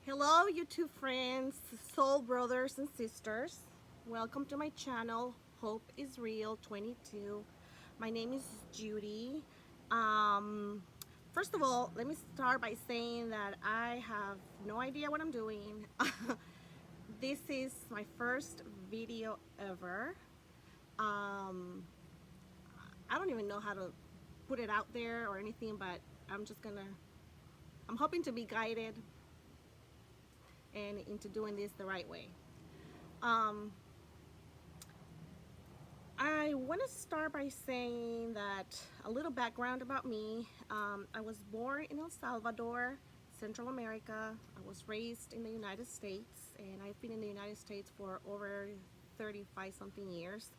Hello, YouTube friends, soul brothers and sisters. Welcome to my channel, Hope is Real 22. My name is Judy. Um, First of all, let me start by saying that I have no idea what I'm doing. This is my first video ever. Um, I don't even know how to put it out there or anything, but I'm just gonna, I'm hoping to be guided and into doing this the right way. Um, I want to start by saying that a little background about me. I was born in El Salvador, Central America. I was raised in the United States, and I've been in the United States for over 35 something years.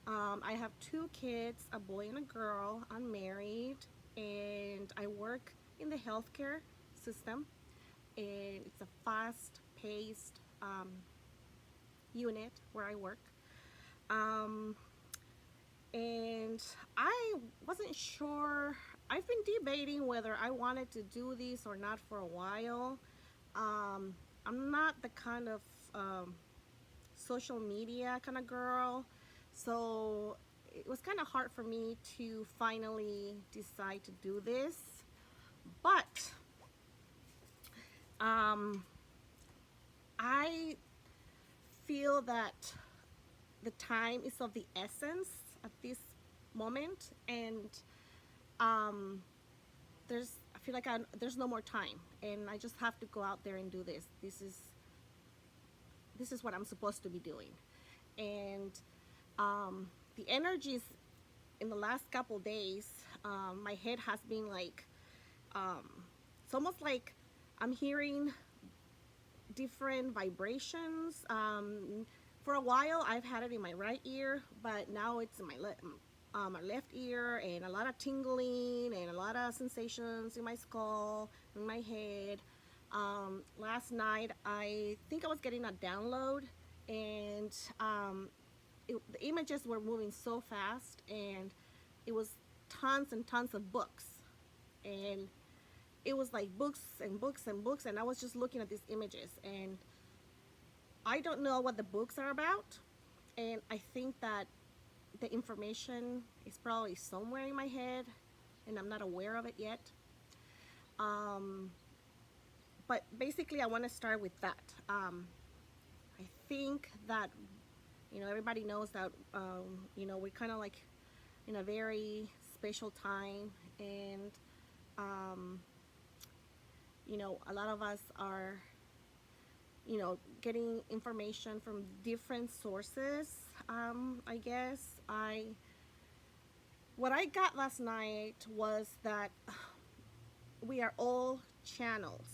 I have two kids, a boy and a girl. I'm married, and I work in the healthcare system, and it's a fast paced unit where I work. Um, and I wasn't sure. I've been debating whether I wanted to do this or not for a while. Um, I'm not the kind of social media kind of girl, so it was kind of hard for me to finally decide to do this. But um, I feel that the time is of the essence at this moment, and um, I feel like there's no more time, and I just have to go out there and do this. This is what I'm supposed to be doing, and the energies in the last couple days, my head has been like, um, it's almost like I'm hearing different vibrations. For a while, I've had it in my right ear, but now it's in my left ear, and a lot of tingling and a lot of sensations in my skull, in my head. Last night, I think I was getting a download, and the images were moving so fast, and it was tons and tons of books, and it was like books and books and books, and I was just looking at these images, and I don't know what the books are about, and I think that the information is probably somewhere in my head, and I'm not aware of it yet. Um, but basically, I want to start with that. I think that everybody knows that we're kind of like in a very special time, and um, a lot of us are getting information from different sources. I guess what I got last night was that we are all channels,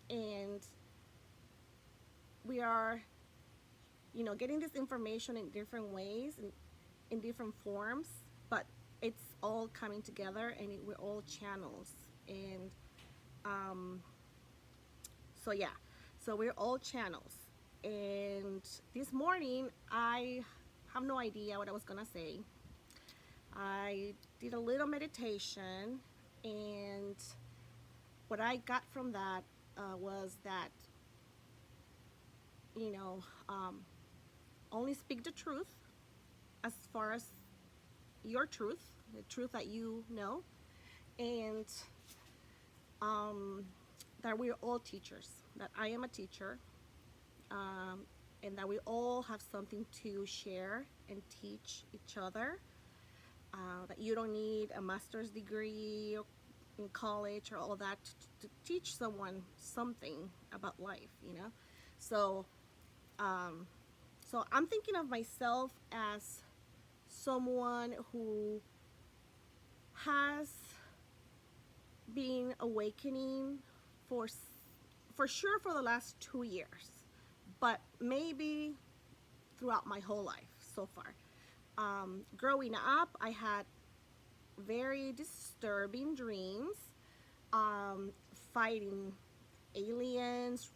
and we are getting this information in different ways and in different forms, but it's all coming together, and we're all channels. And so yeah, so we're all channels. And this morning, I have no idea what I was gonna say. I did a little meditation, and what I got from that was that you know um, only speak the truth, as far as your truth, the truth that you know, and um, that we're all teachers. That I am a teacher, um, and that we all have something to share and teach each other. That you don't need a master's degree in college or all that to teach someone something about life, So, um, so I'm thinking of myself as someone who has been awakening for for sure for the last 2 years, but maybe throughout my whole life so far. Growing up, I had very disturbing dreams, fighting aliens,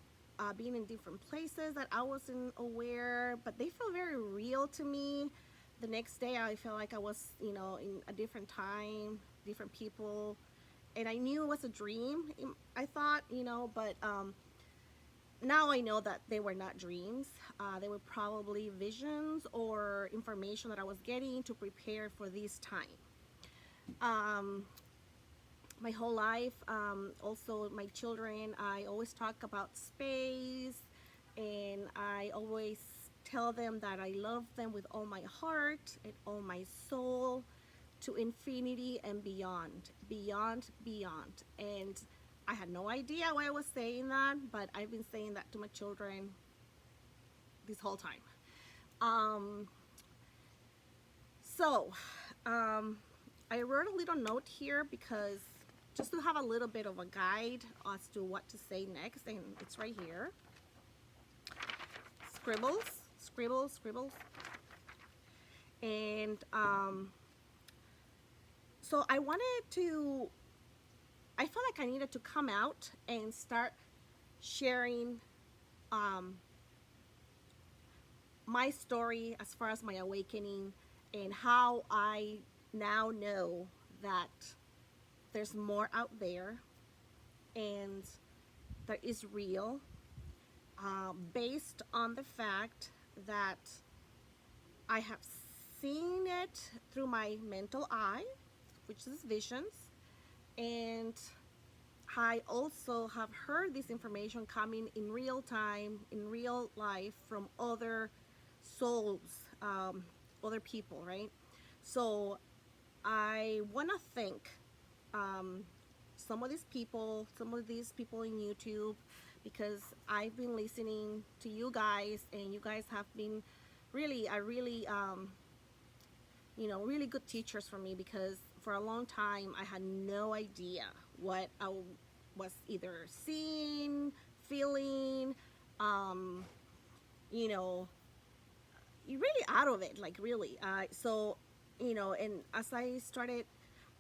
being in different places that I wasn't aware, but they feel very real to me. The next day, I felt like I was, in a different time, different people, and I knew it was a dream. I thought, but now I know that they were not dreams. They were probably visions or information that I was getting to prepare for this time. Um, my whole life, also my children, I always talk about space, and I always tell them that I love them with all my heart and all my soul, to infinity and beyond, beyond, beyond. And I had no idea why I was saying that, but I've been saying that to my children this whole time. Um, so, um, I wrote a little note here because just to have a little bit of a guide as to what to say next, and it's right here. Scribbles, scribbles, scribbles. And so I felt like I needed to come out and start sharing um, my story as far as my awakening, and how I now know that there's more out there, and that is real, based on the fact that I have seen it through my mental eye, which is visions, and I also have heard this information coming in real time, in real life, from other souls, other people, right? So I want to thank um, some of these people in YouTube, because I've been listening to you guys, and you guys have been really, really good teachers for me, because for a long time I had no idea what I was either seeing, feeling, um, you know, really out of it, like really. So, and as I started,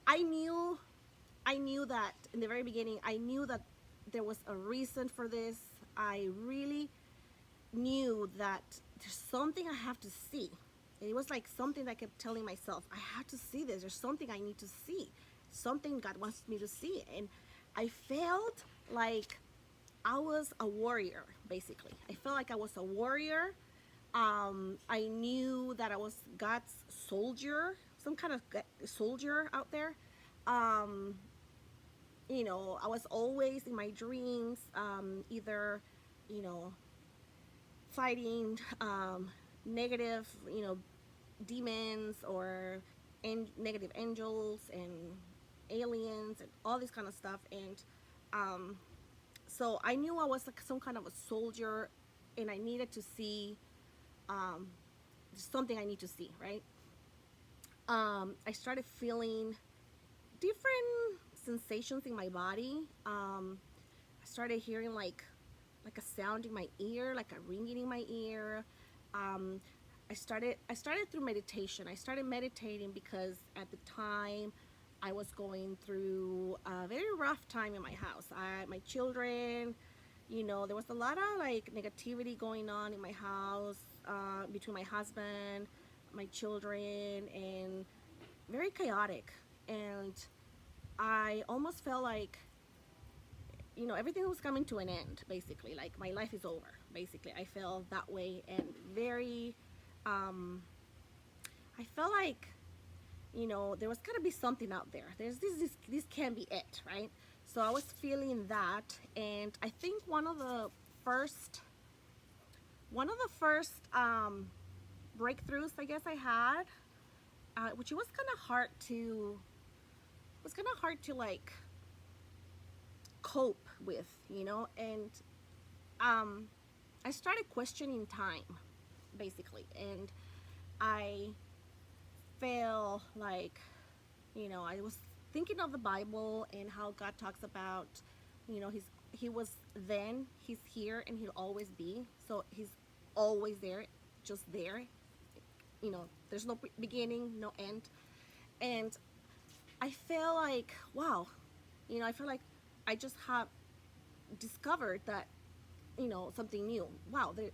I knew, I knew that in the very beginning, I knew that there was a reason for this. I really knew that there's something I have to see. It was like something that I kept telling myself, I have to see this. There's something I need to see. Something God wants me to see. And I felt like I was a warrior, basically. I felt like I was a warrior. I knew that I was God's soldier, some kind of soldier out there. Um, I was always in my dreams, either, you know, fighting negative, demons, or negative angels and aliens and all this kind of stuff. And so I knew I was like some kind of a soldier, and I needed to see um, something I need to see, right? I started feeling different sensations in my body. I started hearing like a sound in my ear, like a ringing in my ear. Um, I started through meditation. I started meditating because at the time I was going through a very rough time in my house. My children, there was a lot of like negativity going on in my house, between my husband, my children, and very chaotic. And I almost felt like, everything was coming to an end, basically. Like my life is over, basically. I felt that way, and very, I felt like, there was gotta be something out there. There's this can't be it, right? So I was feeling that, and I think first, one of the first breakthroughs, I guess I had, which it was kind of hard to like cope with, and um, I started questioning time, basically, and I felt like, I was thinking of the Bible and how God talks about, he was then, he's here, and he'll always be. So he's always there, just there. There's no beginning, no end, and I feel like, wow, I feel like I just have discovered that, something new. Wow, the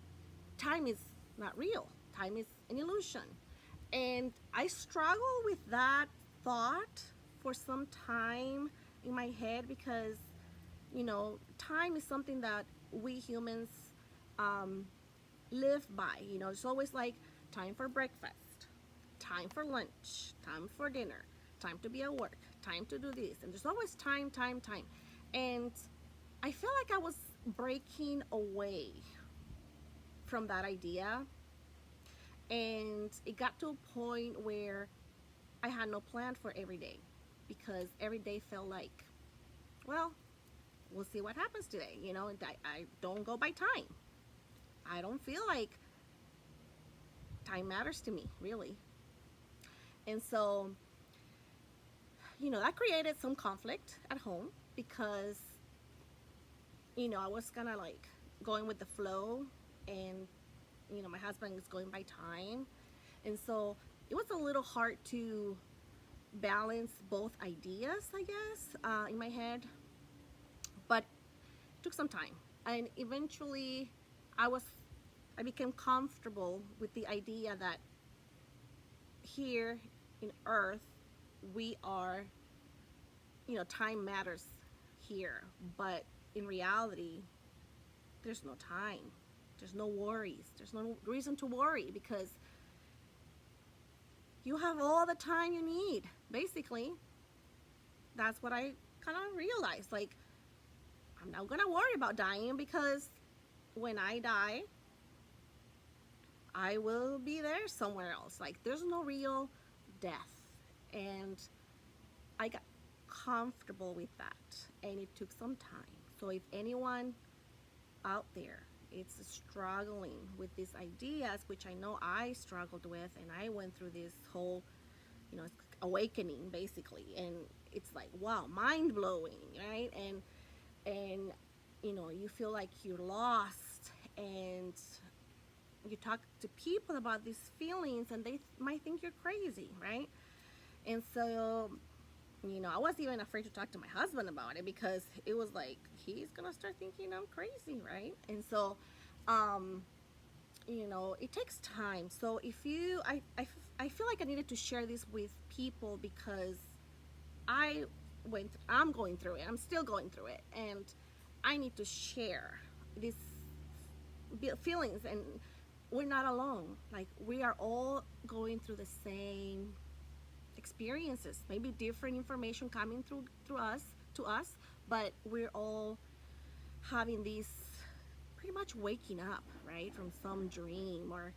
time is not real. Time is an illusion. And I struggle with that thought for some time in my head, because time is something that we humans um, live by. It's always like time for breakfast, time for lunch, time for dinner, time to be at work, time to do this. And there's always time, time, time. And I feel like I was breaking away from that idea. And it got to a point where I had no plan for every day because every day felt like, well, we'll see what happens today. I don't go by time. I don't feel like time matters to me, really. And so, that created some conflict at home because, I was kind of like going with the flow, and, my husband is going by time. And so it was a little hard to balance both ideas, I guess, in my head. But it took some time. And eventually, I was I became comfortable with the idea that here in Earth, we are, time matters here. But in reality, there's no time. There's no worries. There's no reason to worry because you have all the time you need. Basically, that's what I kind of realized. Like, I'm not going to worry about dying because when I die, I will be there somewhere else. Like, there's no real death. And I got comfortable with that. And it took some time. So if anyone out there is struggling with these ideas, which I know I struggled with, and I went through this whole, awakening basically. And it's like, wow, mind blowing, right? And you feel like you're lost, and you talk to people about these feelings and they might think you're crazy, right? And so, I was even afraid to talk to my husband about it because it was like he's gonna start thinking I'm crazy, right? And so, um, it takes time. So if you I feel like I needed to share this with people because I'm going through it. I'm still going through it, and I need to share these feelings. And we're not alone. Like, we are all going through the same experiences. Maybe different information coming through us to us, but we're all having these, pretty much waking up, right, from some dream. Or,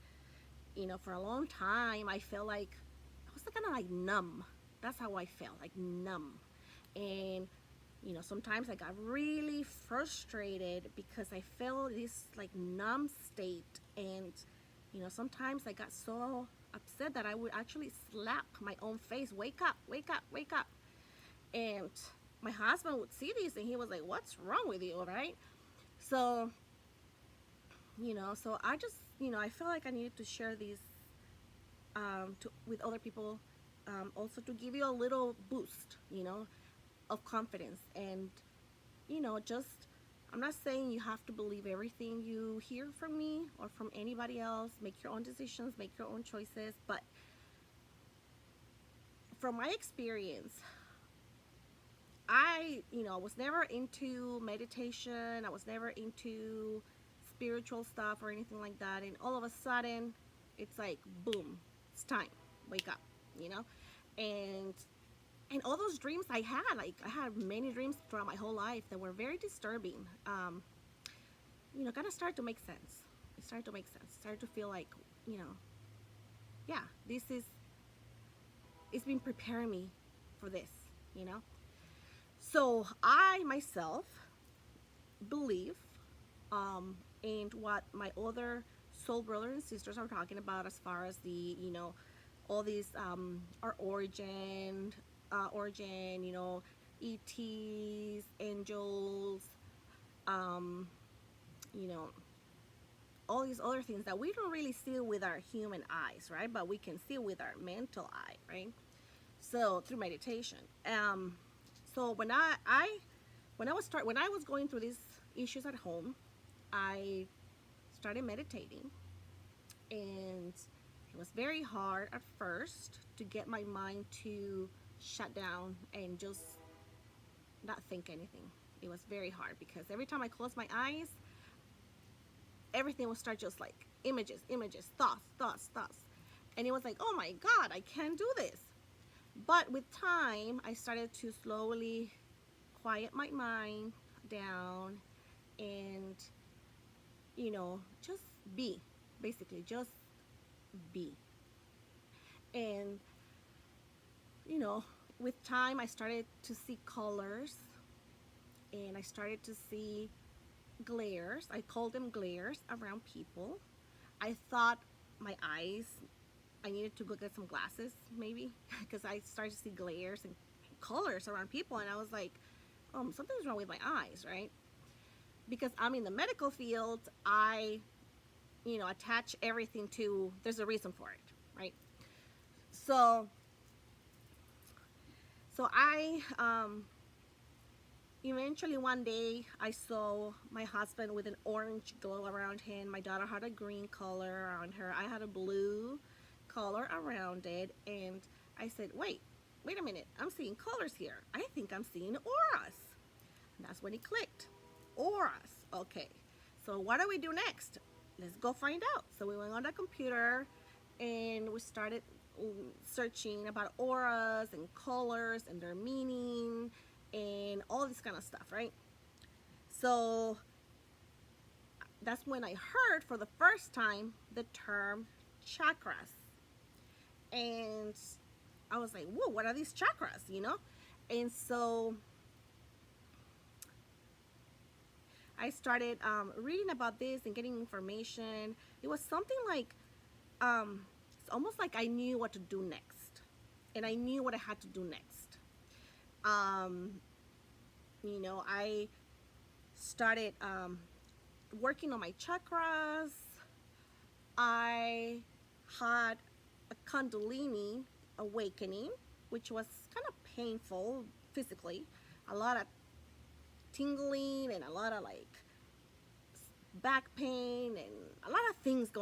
for a long time I felt like I was kind of like numb. That's how I felt, like numb. And sometimes I got really frustrated because I felt this like numb state. And sometimes I got so upset that I would actually slap my own face. Wake up, wake up, wake up. And my husband would see this and he was like, what's wrong with you, right? So so I just, I feel like I needed to share these with other people, also to give you a little boost, of confidence. And just, I'm not saying you have to believe everything you hear from me or from anybody else. Make your own decisions, make your own choices. But from my experience, I was never into meditation. I was never into spiritual stuff or anything like that. And all of a sudden, it's like, boom, it's time. Wake up, you know? And all those dreams I had, like I had many dreams throughout my whole life that were very disturbing. Kind of started to make sense. It started to make sense. It started to feel like, you know, yeah, it's been preparing me for this. So I myself believe in what my other soul brothers and sisters are talking about, as far as all these our origin, ETs, angels, um, you know, all these other things that we don't really see with our human eyes, right? But we can see with our mental eye, right? So through meditation. So when I was going through these issues at home, I started meditating, and it was very hard at first to get my mind to shut down and just not think anything. It was very hard because every time I closed my eyes, everything would start just like images, images, thoughts, thoughts, thoughts. And it was like, oh my God, I can't do this. But with time, I started to slowly quiet my mind down and, just be. Basically, just be. And, you know, with time, I started to see colors and I started to see glares. I call them glares around people. I thought my eyes, I needed to go get some glasses maybe because I started to see glares and colors around people, and I was like, something's wrong with my eyes, right? Because I'm in the medical field, I, attach everything to there's a reason for it, right? So, I eventually one day I saw my husband with an orange glow around him. My daughter had a green color around her. I had a blue color around it, and I said, wait a minute, I'm seeing colors here. I think I'm seeing auras. And that's when it clicked. Auras. Okay. So what do we do next? Let's go find out. So we went on the computer and we started searching about auras and colors and their meaning and all this kind of stuff, right? So that's when I heard for the first time the term chakras. And I was like, whoa, what are these chakras? And so I started reading about this and getting information. It was something like, it's almost like I knew what to do next. And I knew what I had to do next. I started working on my chakras. I had a Kundalini awakening, which was kind of painful physically. A lot of tingling and a lot of like back pain and a lot of things going